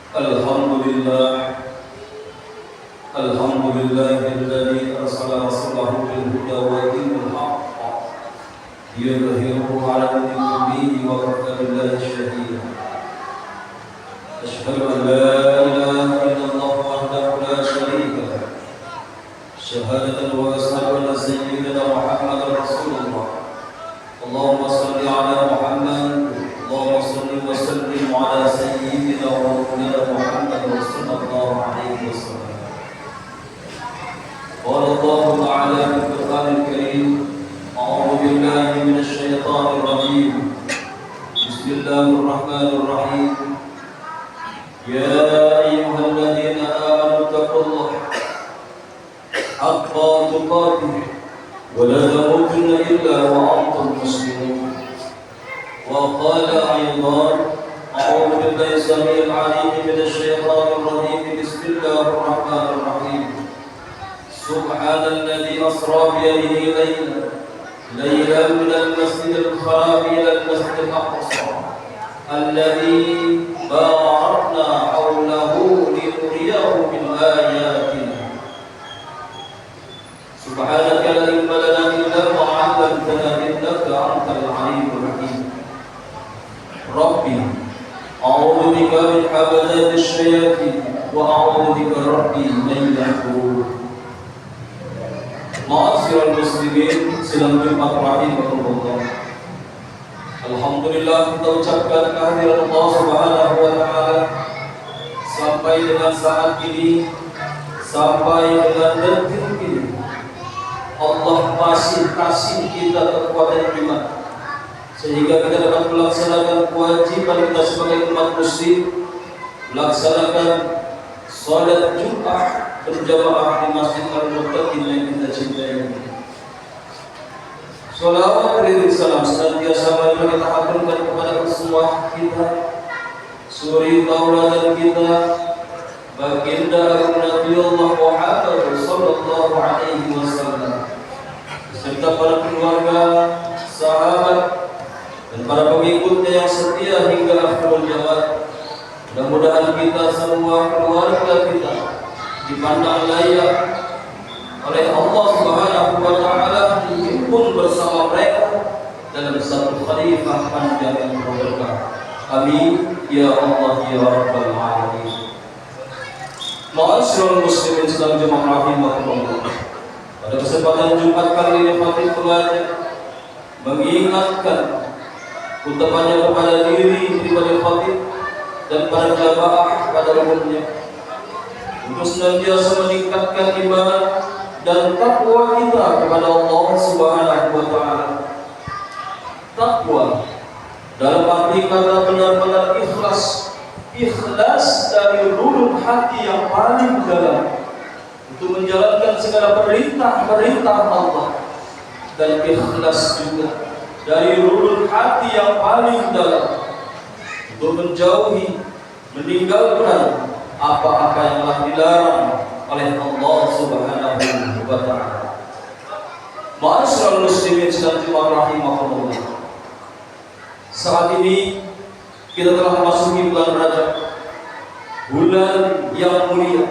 Alhamdulillah, Alhamdulillahilladzi arsala rasulahu bil huda wa dinil haqq liyudhhirahu 'ala dini kullihi wa kafa billahi shahida. Asyhadu an la ilaha illallah wahdahu la syarika lah, syahadatan wa asyhadu anna sayyidana Muhammadar Rasulullah. Allahumma shalli 'ala Muhammad, Allahumma shalli wa sallim 'ala sayyidina wa maulana Muhammad sallallahu alaihi wasallam. قال الله تعالى في القرآن الكريم: أعوذ بالله من الشيطان الرجيم، بسم الله الرحمن الرحيم. يا أيها الذين آمنوا اتقوا الله حق تقاته ولا تموتن إلا وأنتم مسلمون. وقال أيضا: أعوذ بالله السميع العليم من الشيطان الرجيم، بسم الله الرحمن الرحيم. سبحان الذي أسرى بيده ليلا من المسجد الحرام إلى المسجد الأقصى الذي باركنا حوله لنريه من آياتنا. سبحانك لا علم لنا إلا ما علمتنا إنك أنت العليم الحكيم. ربي أعوذ بك من همزات الشياطين وأعوذ بك ربي من يحضرون. Ma'asyiral muslimin, sidang Jumat rahimahullah. Alhamdulillah, kita ucapkan kehadiran Allah Subhanahu wa taala sampai dengan saat ini, sampai dengan detik ini. Allah masih kasih kita kekuatan iman sehingga kita dapat melaksanakan kewajiban kita sebagai umat muslim, melaksanakan salat Jumat berjamaah di Masjid Al-Muttaqin yang kita cintai. Salawat dan salam senantiasa kita haturkan kepada semua kita, suri tauladan kita, baginda Nabi Allah Muhammad sallallahu alaihi wasallam, serta para keluarga, sahabat dan para pengikutnya yang setia hingga akhir zaman. Mudah-mudahan kita semua, keluarga kita, dipandang layak oleh Allah Subhanahu wa taala dihimpun bersama mereka dalam satu khalifah panjang yang berkah. Amin ya Allah ya rabbal alamin. Ma'asyiral muslimin sedang jemaah rahimahullah. Pada kesempatan Jumat kali ini Fatih pengajar mengingatkan utamanya kepada diri pribadi Fatih dan para jamaah pada umumnya untuk senantiasa meningkatkan iman dan takwa kita kepada Allah Subhanahu wa taala. Takwa dalam arti kata benar-benar ikhlas, ikhlas dari lubuk hati yang paling dalam untuk menjalankan segala perintah-perintah Allah, dan ikhlas juga dari lubuk hati yang paling dalam untuk menjauhi, meninggalkan apa-apa yang telah dilarang oleh Allah Subhanahu wa taala. Ma'asyiral muslimin sedang rahimahullah. Saat ini kita telah memasuki bulan Rajab, bulan yang mulia,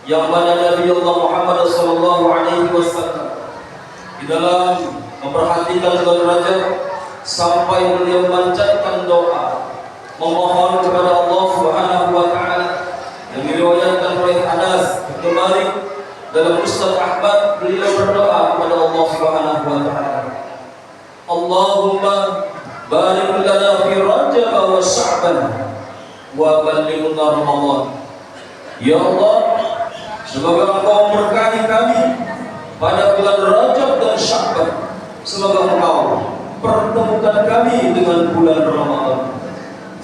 yang mana Nabi Allah Muhammad sallallahu alaihi wasallam di dalam memperhatikan bulan Rajab sampai beliau memanjatkan doa memohon kepada Allah Subhanahu wa taala yang diriwayatkan oleh Anas bin Malik dalam Musnad Ahmad. Beliau berdoa kepada Allah Subhanahu wa taala, Allahumma barik lana fi Rajab wa Sya'ban wa ballighna Ramadan. Ya Allah, semoga Engkau memberkahi kami pada bulan Rajab dan Sya'ban. Semoga Engkau pertemukan kami dengan bulan Ramadan.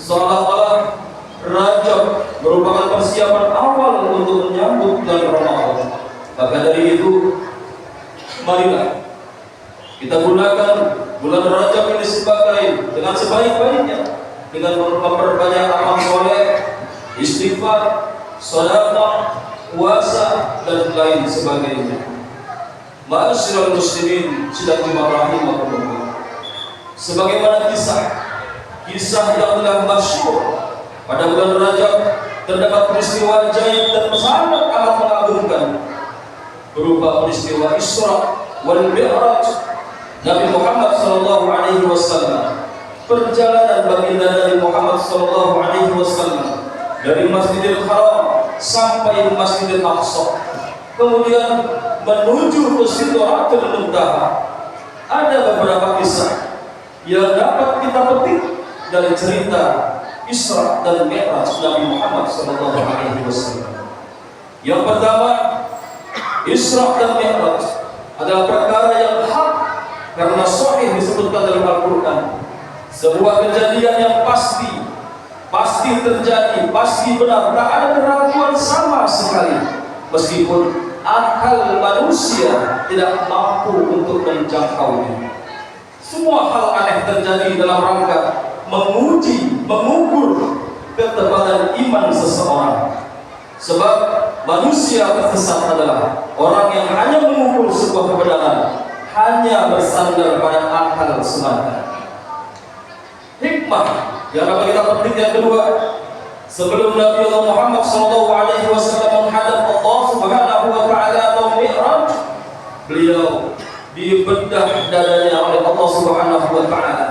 Seolah-olah Rajab merupakan persiapan awal untuk menyambut bulan Ramadan. Maka dari itu, marilah kita gunakan bulan Rajab ini sebagai dengan sebaik-baiknya, dengan memperbanyak amal soleh, istighfar, sedekah, puasa dan lain sebagainya. Ma'asyiral muslimin sidang rahimahullah. Sebagaimana kisah yang telah masyhur pada bulan Rajab terdapat peristiwa ajaib dan sangat amat mengagumkan berupa peristiwa Isra wal Mi'raj Nabi Muhammad sallallahu alaihi wasallam. Perjalanan baginda Nabi Muhammad sallallahu alaihi wasallam dari Masjidil Haram sampai Masjidil Aqsa, kemudian menuju ke Sidratul Muntaha. Ada beberapa kisah yang dapat kita petik dari cerita Isra dan Mi'raj Nabi Muhammad sallallahu alaihi wasallam. Yang pertama, Isra dan Mi'raj adalah perkara yang hak karena sahih disebutkan dalam Al-Qur'an. Sebuah kejadian yang pasti terjadi, pasti benar, tak ada keraguan sama sekali. Meskipun akal manusia tidak mampu untuk menjangkaunya. Semua hal aneh terjadi dalam rangka mengukur ketebalan iman seseorang. Sebab manusia tersesat adalah orang yang hanya mengukur sebuah kebenaran hanya bersandar pada akal semata. Hikmah yang dapat kita petik yang kedua, sebelum Nabi Muhammad SAW menghadap Allah Subhanahu wa Ta'ala atau Mi'raj, beliau dibedah dadanya oleh Allah Subhanahu wa Ta'ala,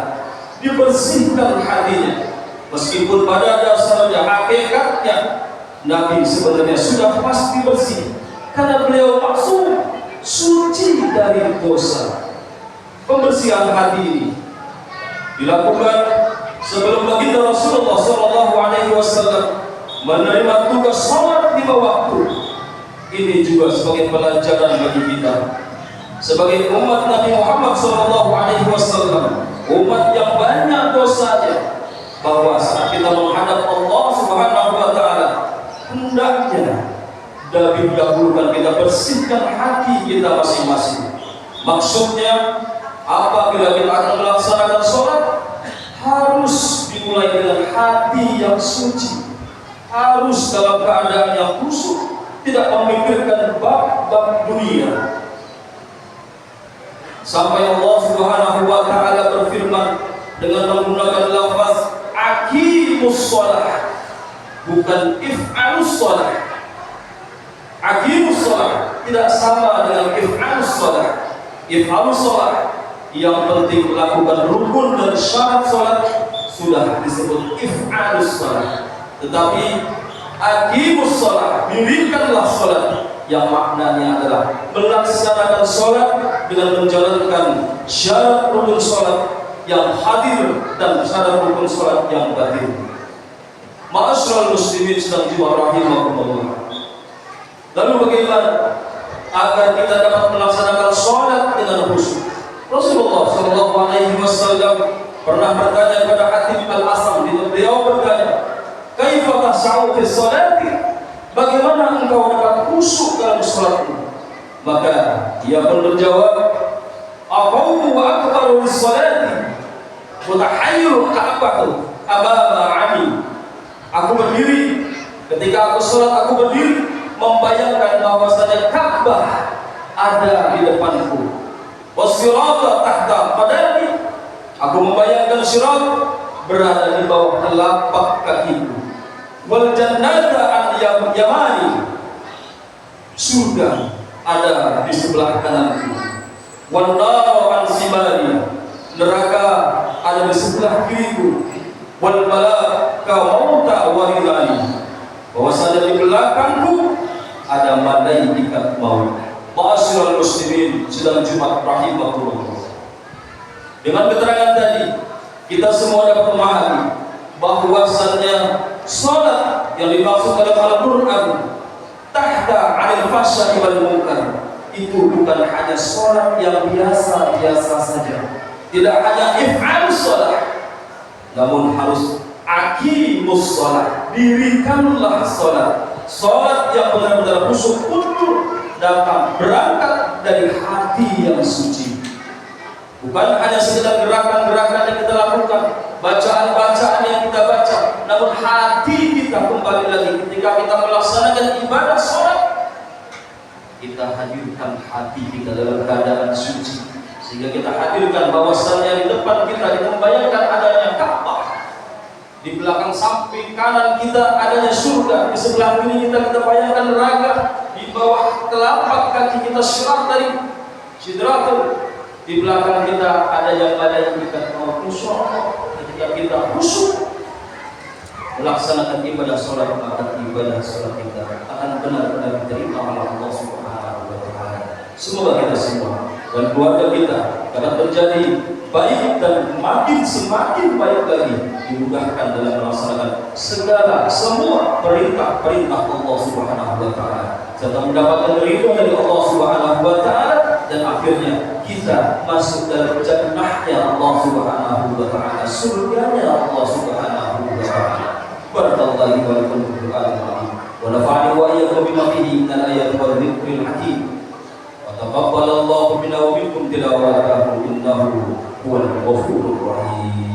dibersihkan hatinya. Meskipun pada dasarnya hakikatnya Nabi sebenarnya sudah pasti bersih, karena beliau maksum, suci dari dosa. Pembersihan hati ini dilakukan sebelum baginda Rasulullah SAW menerima tugas salat 5 waktu. Ini juga sebagai pelajaran bagi kita sebagai umat Nabi Muhammad SAW, umat yang banyak dosanya, bahwa saat kita menghadap Allah Subhanahu wa Ta'ala, hendaknya dahulukan kita bersihkan hati kita masing-masing. Maksudnya, apabila kita akan melaksanakan sholat, harus dimulai dengan hati yang suci, harus dalam keadaan yang khusyuk, tidak memikirkan bab-bab dunia. Sampai Allah Subhanahu wa Ta'ala berfirman dengan menggunakan lafaz aqimus shalah, bukan if'alus shalah. Aqimus shalah tidak sama dengan if'alus shalah. If'alus shalah yang penting melakukan rukun dan syarat salat sudah disebut if'alus shalah. Tetapi aqimus shalah, dirikanlah salat, yang maknanya adalah melaksanakan salat dengan menjalankan syarat rukun salat yang hadir dan syarat rukun salat yang batin. Ma'asyiral muslimin sedang jiwa rahimakumullah. Lalu bagaimana agar kita dapat melaksanakan salat dengan khusyuk? Rasulullah SAW pernah bertanya kepada Hatim Al-Asam, beliau bertanya, "Kaifa tas'au fi sholati?" Bagaimana engkau dapat khusyuk dalam salatmu? Maka ia pun berjawab, "Aqumu wa akbaru lis-sholati mutahayyiru ka'batu amama 'ami." Aku berdiri, ketika aku salat aku berdiri membayangkan bahwasanya Ka'bah ada di depanku. Wasirata tahta qadami, aku membayangkan sirat berada di bawah telapak kakiku. Wal jannata an yamani, surga ada di sebelah kananku. Wan naru an simali, neraka ada di sebelah kiriku. Wal malaka mauta waridani, bahwasanya di belakangku ada malaikat maut. Ma'asyiral muslimin sedang Jumat rahimahullah. Dengan keterangan tadi, kita semua dapat memahami bahwasannya salat yang dimaksud dalam Al-Qur'an tahta 'anil fahsya'i wal munkar itu bukan hanya salat yang biasa-biasa saja. Tidak hanya if'al salat, namun harus aqimus salat, dirikanlah salat. Salat yang benar-benar khusyuk untuk datang berangkat dari hati yang suci. Bukan hanya sekedar gerakan-gerakan yang kita lakukan, bacaan-bacaan yang kita baca, namun hati kita kembali lagi ketika kita melaksanakan ibadah sholat, kita hadirkan hati kita dalam keadaan suci, sehingga kita hadirkan bahwasannya di depan kita membayangkan adanya Ka'bah. Di belakang samping kanan kita adanya surga, di sebelah kiri kita bayangkan neraka, di bawah telapak kaki kita sirat dari sidratul, di belakang kita ada yang ikat mau khusyuk. Ketika kita khusyuk melaksanakan ibadah sholat, maka ibadah sholat kita akan benar-benar diterima oleh Allah Subhanahu wa Ta'ala. Semoga kita semua dan keluarga kita akan terjadi baik dan semakin baik lagi, dimudahkan dalam melaksanakan semua perintah Allah Subhanahu wa Ta'ala, serta mendapatkan ridho dari Allah Subhanahu wa Ta'ala, dan akhirnya kita masuk dalam jannahnya Allah Subhanahu wa Ta'ala, surganya Allah Subhanahu wa Ta'ala. Barakallahu wa lakum fil Qur'an wa nafa'ani wa iyyakum bima fihi minal ayati wal dhikril hakim. Taqabbalallahu minna wa minkum tilawatahu innahu huwal ghafurur rahim.